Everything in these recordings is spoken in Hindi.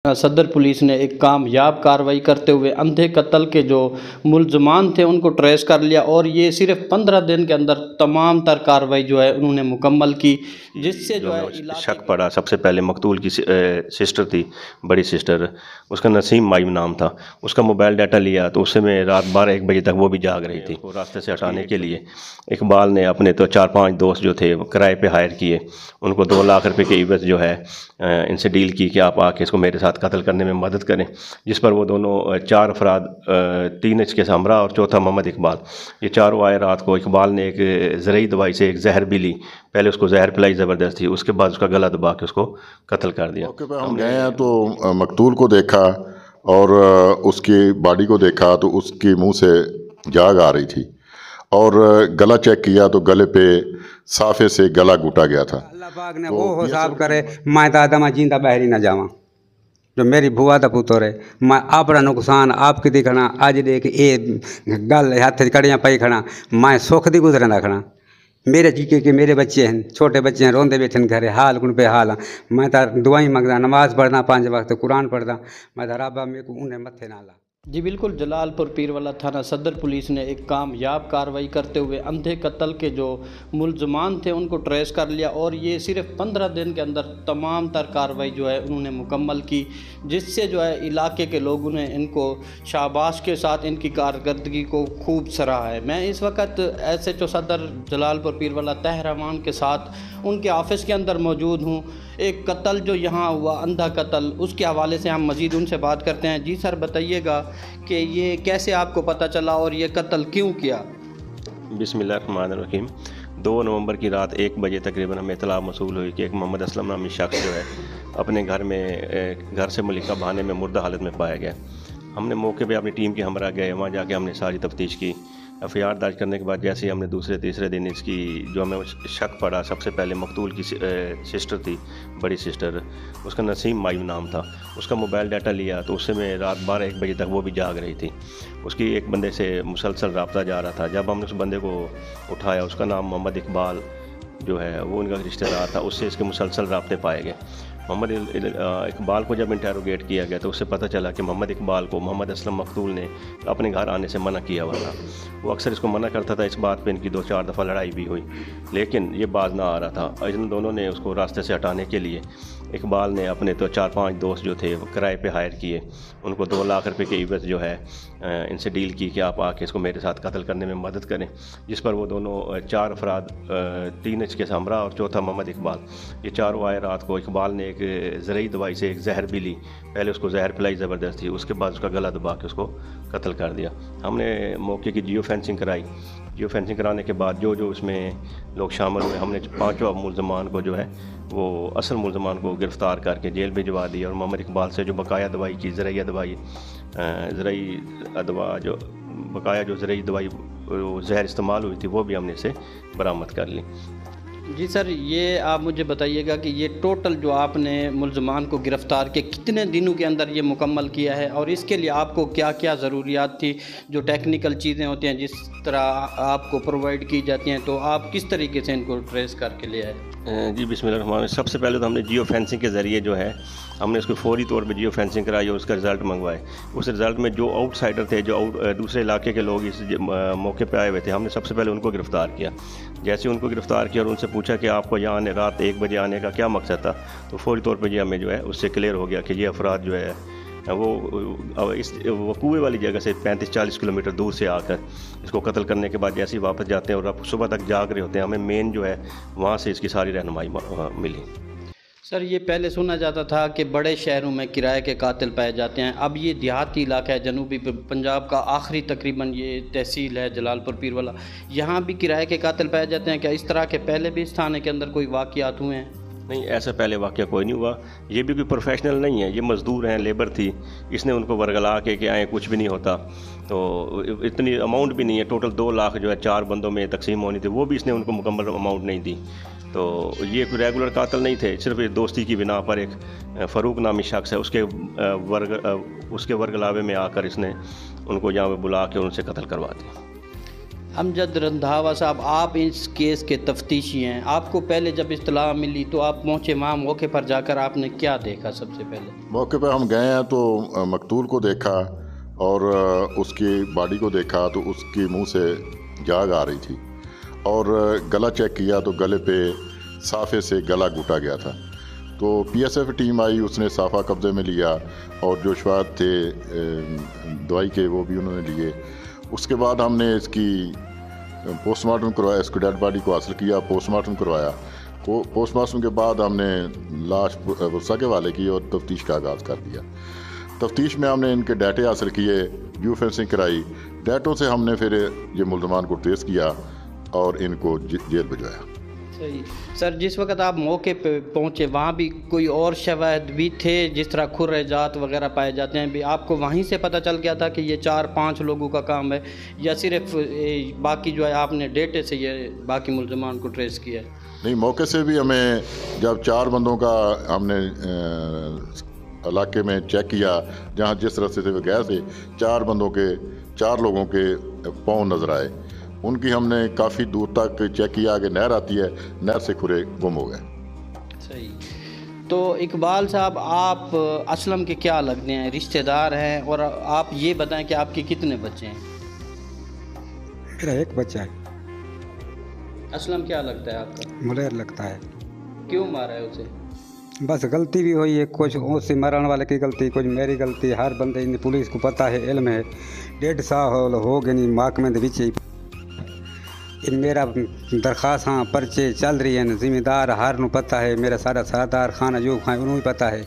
सदर पुलिस ने एक कामयाब कार्रवाई करते हुए अंधे कत्ल के जो मुलजमान थे उनको ट्रेस कर लिया और ये सिर्फ 15 दिन के अंदर तमाम तर कार्रवाई जो है उन्होंने मुकम्मल की, जिससे जो है शक पड़ा। सबसे पहले मकतूल की सिस्टर थी, बड़ी सिस्टर, उसका नसीम माइम नाम था। उसका मोबाइल डाटा लिया तो उसमें रात 12-1 बजे तक वो भी जाग रही थी। वो रास्ते से हटाने के लिए इकबाल ने अपने तो 4-5 दोस्त जो थे किराए पे हायर किए, उनको 2 लाख रुपए के इवज़ जो है इनसे डील की कि आप आके इसको मेरे साथ कत्ल करने में मदद करें। जिस पर वो दोनों 4 अफराद, 3 इसके हमरा और चौथा मोहम्मद इकबाल, ये चारों आए। रात को इकबाल ने एक ज़रूरी दवाई से एक जहर भी ली। पहले उसको जहर पिलाई ज़बरदस्ती, उसके बाद उसका गला दबा के उसको कत्ल कर दिया। मौके पर हम गए हैं तो मकतूल को देखा और उसकी बॉडी को देखा तो उसके मुंह से जाग आ रही थी और गला चेक किया तो गले पे साफे से गला घुटा गया था। अल्लाह पाक ने वो हिसाब करे मैं दादा मैं जिंदा बहरी ना जावा, जो मेरी बुआ दा पुत्र है, मैं अपना नुकसान आपके दिखना अज देख ये गल हथ कड़ियाँ पाई खड़ा, मैं सुख दी गुजरना खड़ा। मेरे जीके के मेरे बच्चे हैं, छोटे बच्चे हैं, रोंदे बैठे घरे हाल कुन पे हाल। मैं तो दुआई मंगदा, नमाज पढ़ना 5 वक्त, कुरान पढ़दा, मैं तो रब्बा मेरे को उन्हें मत्थे ना ला। जी बिल्कुल, जलालपुर पीरवाला थाना सदर पुलिस ने एक कामयाब कार्रवाई करते हुए अंधे कत्ल के जो मुलजमान थे उनको ट्रेस कर लिया और ये सिर्फ 15 दिन के अंदर तमाम तर कार्रवाई जो है उन्होंने मुकम्मल की, जिससे जो है इलाके के लोगों ने इनको शाबाश के साथ इनकी कारकर्दगी को खूब सराहा है। मैं इस वक्त SHO सदर जलालपुर पीरवाला तहरामान के साथ उनके ऑफिस के अंदर मौजूद हूँ। एक कत्ल जो यहाँ हुआ, अंधा कत्ल, उसके हवाले से हम मज़ीद उनसे बात करते हैं। जी सर, बताइएगा कि ये कैसे आपको पता चला और ये कत्ल क्यों किया? बिस्मिल्लाहिर्रहमानिर्रहीम। 2 नवंबर की रात 1 बजे तकरीबन हमें इत्तला मौसूल हुई कि एक मोहम्मद असलम नामी शख्स जो है अपने घर से मलिका बहाने में मुर्दा हालत में पाया गया। हमने मौके पे अपनी टीम के हमरा गए, वहाँ जाके हमने सारी तफ्तीश की। FIR दर्ज करने के बाद जैसे ही हमने दूसरे-तीसरे दिन इसकी जो हमें शक पड़ा, सबसे पहले मकतूल की सिस्टर थी, बड़ी सिस्टर, उसका नसीम माइम नाम था। उसका मोबाइल डाटा लिया तो उसमें रात 12-1 बजे तक वो भी जाग रही थी। उसकी एक बंदे से मुसलसल रब्ता जा रहा था। जब हमने उस बंदे को उठाया, उसका नाम मोहम्मद इकबाल जो है वो उनका रिश्तेदार था, उससे इसके मुसलसल रब्ते पाए गए। मोहम्मद इकबाल को जब इंटेरोगेट किया गया तो उससे पता चला कि मोहम्मद इकबाल को मोहम्मद असलम मकतूल ने अपने घर आने से मना किया हुआ था। वो अक्सर इसको मना करता था। इस बात पे इनकी 2-4 दफ़ा लड़ाई भी हुई, लेकिन ये बाज ना आ रहा था। इन दोनों ने उसको रास्ते से हटाने के लिए इकबाल ने अपने तो 4-5 दोस्त जो थे किराए पे हायर किए, उनको 2 लाख रुपए के इवज़ जो है इनसे डील की कि आप आके इसको मेरे साथ कत्ल करने में मदद करें। जिस पर वो दोनों 4 अफराद, 3 इसके हमरा और चौथा मोहम्मद इकबाल, ये चारों आए। रात को इकबाल ने एक ज़रूरी दवाई से एक जहर भी ली। पहले उसको जहर पिलाई ज़बरदस्ती, उसके बाद उसका गला दबा के उसको कत्ल कर दिया। हमने मौके की जियो फेंसिंग कराई। जियो फेंसिंग कराने के बाद जो उसमें लोग शामिल हुए, हमने 5 मुलजमान को जो है वो असल मुलजमान को गिरफ़्तार करके जेल भिजवा दी और मोहम्मद इकबाल से जो बकाया दवाई की ज़रूरी दवाई जहर इस्तेमाल हुई थी वो भी हमने इसे बरामद कर ली। जी सर, ये आप मुझे बताइएगा कि ये टोटल जो आपने मुलजमान को गिरफ़्तार के कितने दिनों के अंदर ये मुकम्मल किया है और इसके लिए आपको क्या क्या ज़रूरियात थी, जो टेक्निकल चीज़ें होती हैं जिस तरह आपको प्रोवाइड की जाती हैं, तो आप किस तरीके से इनको ट्रेस करके ले आए? जी बिस्मिल्लाह। सबसे पहले तो हमने जियो फेंसिंग के ज़रिए जो है हमने उसको फौरी तौर पे जियो फेंसिंग कराई और उसका रिज़ल्ट मंगवाए। उस रिज़ल्ट में जो आउटसाइडर थे, जो दूसरे इलाके के लोग इस मौके पे आए हुए थे, हमने सबसे पहले उनको गिरफ़्तार किया। जैसे उनको गिरफ़्तार किया और उनसे पूछा कि आपको यहाँ रात 1 बजे आने का क्या मकसद था, तो फौरी तौर पर ये हमें जो है उससे क्लियर हो गया कि ये अफराद जो है वो इस वकूए वाली जगह से 35-40 किलोमीटर दूर से आकर इसको कत्ल करने के बाद जैसे ही वापस जाते हैं और अब सुबह तक जाग रहे होते हैं, हमें मेन जो है वहाँ से इसकी सारी रहनुमाई मिली। सर, ये पहले सुना जाता था कि बड़े शहरों में किराए के कातिल पाए जाते हैं, अब ये देहाती इलाका है, जनूबी पंजाब का आखिरी तकरीबन ये तहसील है जलालपुर पीरवाला, यहाँ भी किराए के कातिल पाए जाते हैं क्या? इस तरह के पहले भी इस थाने के अंदर कोई वाक़यात हुए हैं? नहीं, ऐसा पहले वाक़या कोई नहीं हुआ। ये भी कोई प्रोफेशनल नहीं है, ये मज़दूर हैं, लेबर थी, इसने उनको वर्गला के आए, कुछ भी नहीं होता। तो इतनी अमाउंट भी नहीं है, टोटल 2 लाख जो है 4 बंदों में तकसीम होनी थी, वो भी इसने उनको मुकम्मल अमाउंट नहीं दी। तो ये कोई रेगुलर कातिल नहीं थे, सिर्फ दोस्ती की बिना पर एक फ़ारूक नामी शख्स है, उसके वर्गलावे में आकर इसने उनको यहाँ पे बुला के उनसे कत्ल करवा दिया। अमजद रंधावा साहब, आप इस केस के तफ्तीशी हैं। आपको पहले जब इत्तला मिली तो आप पहुँचे वहाँ, मौके पर जाकर आपने क्या देखा? सबसे पहले मौके पर हम गए हैं तो मकतूल को देखा और उसकी बॉडी को देखा तो उसके मुंह से जाग आ रही थी और गला चेक किया तो गले पे साफे से गला घुटा गया था। तो पीएसएफ टीम आई, उसने साफा कब्जे में लिया और जो शवाहद थे दवाई के वो भी उन्होंने लिए। उसके बाद हमने इसकी पोस्टमार्टम करवाया, इसकी डेड बॉडी को हासिल किया, पोस्टमार्टम करवाया। पोस्टमार्टम के बाद हमने लाश वसा के हवाले की और तफ्तीश का आगाज़ कर दिया। तफ्तीश में हमने इनके डाटे हासिल किए, व्यू फेंसिंग कराई। डाटों से हमने फिर ये मुल्ज़मान को ट्रेस किया और इनको जेल भिजवाया। सही सर, जिस वक्त आप मौके पे पहुंचे वहाँ भी कोई और शवाहद भी थे जिस तरह खुर्रे जात वगैरह पाए जाते हैं, भी आपको वहीं से पता चल गया था कि ये 4-5 लोगों का काम है, या सिर्फ बाकी जो है आपने डेटे से ये बाकी मुल्ज़मान को ट्रेस किया? नहीं, मौके से भी हमें जब 4 बंदों का हमने इलाके में चेक किया, जहाँ जिस रास्ते से वे गए थे, 4 लोगों के पाँव नज़र आए। उनकी हमने काफ़ी दूर तक चेक किया कि नहर आती है, नहर से खुरे गुम हो गए। सही। तो इकबाल साहब, आप असलम के क्या लगते हैं? रिश्तेदार हैं, और आप ये बताएं कि आपके कितने बच्चे हैं? मेरा एक बच्चा है। असलम क्या लगता है आपका? मुलेर लगता है। क्यों मारा है उसे? बस गलती भी हुई है, कुछ उससे मरण वाले की गलती, कुछ मेरी गलती। हर बंदे इन पुलिस को पता है, इल्म है। 1.5 साल हो गए नहीं महकमे दे विच इन मेरा दरखास्त हाँ पर्चे चल रही हैं। जिम्मेदार हर नू पता है, मेरा सारा सरदार खान अयूब खान उन्होंने भी पता है।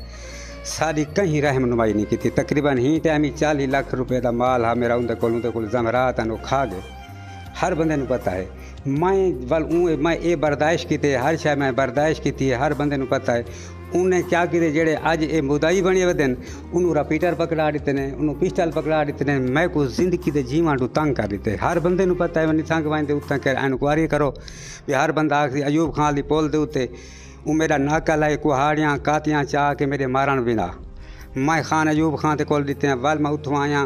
सारी कहीं रहनुमाई नहीं की थी। तकरीबन ही टाइम 40 लाख रुपए का माल हा मेरा उनके को जमरात वो खा गए। हर बंदे नू पता है। मैं ये बर्दाश्त की थे, हर शय मैं बर्दाश्त की थी, हर बंदे नू पता है। उन्हें क्या किए जेड़े अज ये मुदाई बने हुए दिन, उन्होंने रिपीटर पकड़ा दिते ने, उन्होंने पिस्टल पकड़ा दिते ने। मैं को जिंदगी के जीवन को तंग कर दिते। हर बंदे नू पता है मैं तंग वाइंदे उत्ता कर इंक्वायरी करो भी हर बंदा आखिरी अयूब खान दी पोल दे उत्ते वो मेरा नाका लाए कुहाड़ियाँ कातियाँ चाह के मेरे मारण बिना मैं खान अयूब खान ते कोल दिते हैं। वाल मैं उठूँ आया।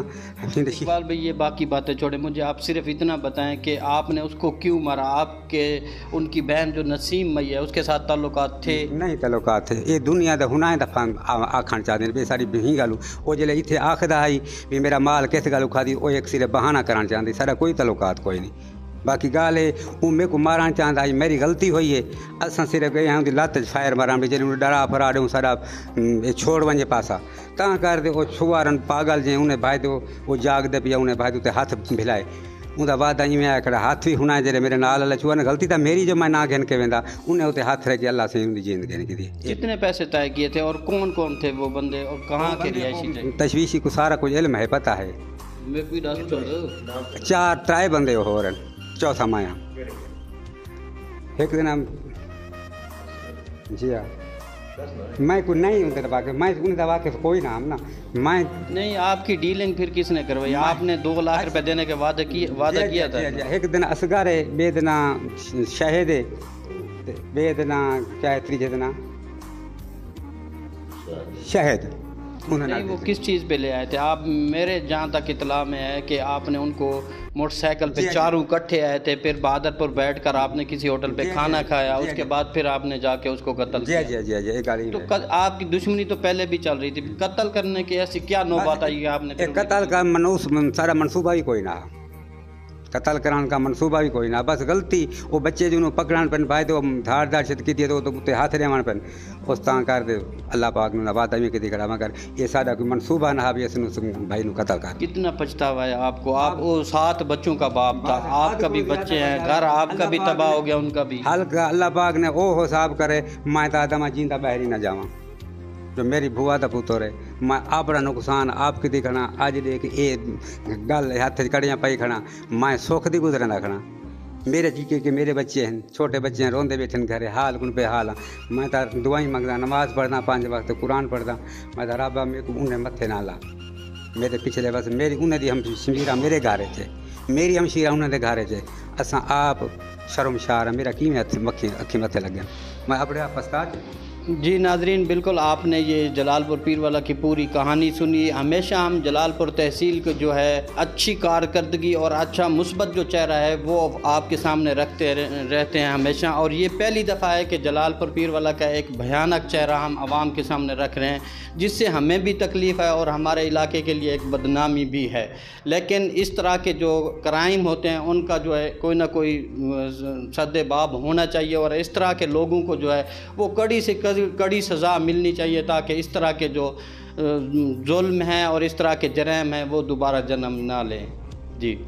इकबाल भाई, ये बाकी बातें छोड़े, मुझे आप सिर्फ इतना बताएं कि आपने उसको क्यों मारा? आपके उनकी बहन जो नसीम मई है उसके साथ ताल्लुकात थे? नहीं ताल्लुकात थे। ये दुनिया का हुना दफा आखण चाहते हैं बेसारी बही गल वो जिले इतने आखदा आई भी मेरा माल किस गल खा दी, वो एक सिरे बहाना कराना चाहती। सारा कोई ताल्लुकात कोई नहीं। बाकी गाल है वो मेरे को मारण चाहता आई, मेरी गलती हुई है। असा सिर्फ गए हैं लत फायर मारा भी जैसे डरा फरा दूँ सारा छोड़ वजे पासा ता कर दे। वो छुआरन पागल जे उन्हें भाई दो वो जाग दे पिया, उन्हें भाई तो हाथ भिलाए उनका बाद में आया हाथ भी हुना जे मेरे नाल छुआ ने गलती तो मेरी जो मैं ना घेन के वेंदा उन्हें उते हाथ रह के अल्लाह से उनकी जींद घेन की थी। कितने पैसे तय किए थे और कौन कौन थे वो बंदे और कहाँ के रिहायशी थे? तशवीशी को सारा कुछ इल्म है, पता है। 4 बंदे हो रहे, चौथा माया एक दिन जी हाँ मैं को नहीं उनके दबा के मैं उन्हें दबा के कोई नाम ना मैं नहीं। आपकी डीलिंग फिर किसने करवाई? आपने 2 लाख रुपए देने के वादा किया था। एक दिन असगर है, बेदना शहीद है, बेदना क्या है, त्रीजे दिना शहीद। नहीं, वो किस चीज़ पे ले आए थे आप? मेरे जहाँ तक इतला में है कि आपने उनको मोटरसाइकिल पे 4 इकट्ठे आए थे, फिर बहादुरपुर बैठकर आपने किसी होटल पे खाना खाया, उसके बाद फिर आपने जाके उसको कत्ल किया। तो आपकी दुश्मनी तो पहले भी चल रही थी, कत्ल करने की ऐसी क्या नौबत आई आपने? कत्ल का सारा मनसूबा ही कोई ना, कत्ल कराने का मनसूबा भी कोई ना। बस गलती वो बच्चे जो पकड़ान पेन भाई तो धार शत की तो उत्ते हाथ रेवन पेन उस ता कर दे अल्लाह पाक ने बात अभी की खड़ा मगर ये सारा कोई मनसूबा ना भी भाई नु कत्ल कर। कितना पछतावा है आपको? आप वो 7 बच्चों का बाप था, आपका भी बच्चे हैं, घर आपका भी तबाह हो गया, उनका भी। हल्का अल्लाह पाक ने ओ हिसाब करे मैं तो आदमा जींदा बहरी ना जावा जो मेरी भूआ का पुत्र है। मैं अपना नुकसान आपकी दिखना अज देख ये गल हाथ कड़ियाँ पाई खड़ा मैं सुख दी गुजरना खड़ा। मेरे जी के मेरे बच्चे हैं, छोटे बच्चे हैं, रोंदे बैठे घरे हाल कुन पे हाल। मैं तो दुआई मंगदा, नमाज पढ़ना 5 वक्त, कुरान पढ़दा। मैं तो रब्बा मेरे को उन्हें मत्थे ना ला। मेरे पिछले बस मेरी उन्हें दी हम शमीरा मेरे घारे थे, मेरी हमशीरा उन्हें घारे थे। असा आप शर्मशार मेरा कि अखी मत्थे लगे। मैं अपने आप पछता जी नाजरीन, बिल्कुल आपने ये जलालपुर पीरवाला की पूरी कहानी सुनी। हमेशा हम जलालपुर तहसील को जो है अच्छी कारकर्दगी और अच्छा मुस्बत जो चेहरा है वो आपके सामने रखते रहते हैं हमेशा, और ये पहली दफ़ा है कि जलालपुर पीरवाला का एक भयानक चेहरा हम आवाम के सामने रख रहे हैं, जिससे हमें भी तकलीफ़ है और हमारे इलाके के लिए एक बदनामी भी है। लेकिन इस तरह के जो क्राइम होते हैं उनका जो है कोई ना कोई सद्देबाब होना चाहिए, और इस तरह के लोगों को जो है वो कड़ी से कड़ी सज़ा मिलनी चाहिए, ताकि इस तरह के जो जुल्म हैं और इस तरह के जराइम हैं वो दोबारा जन्म ना लें। जी।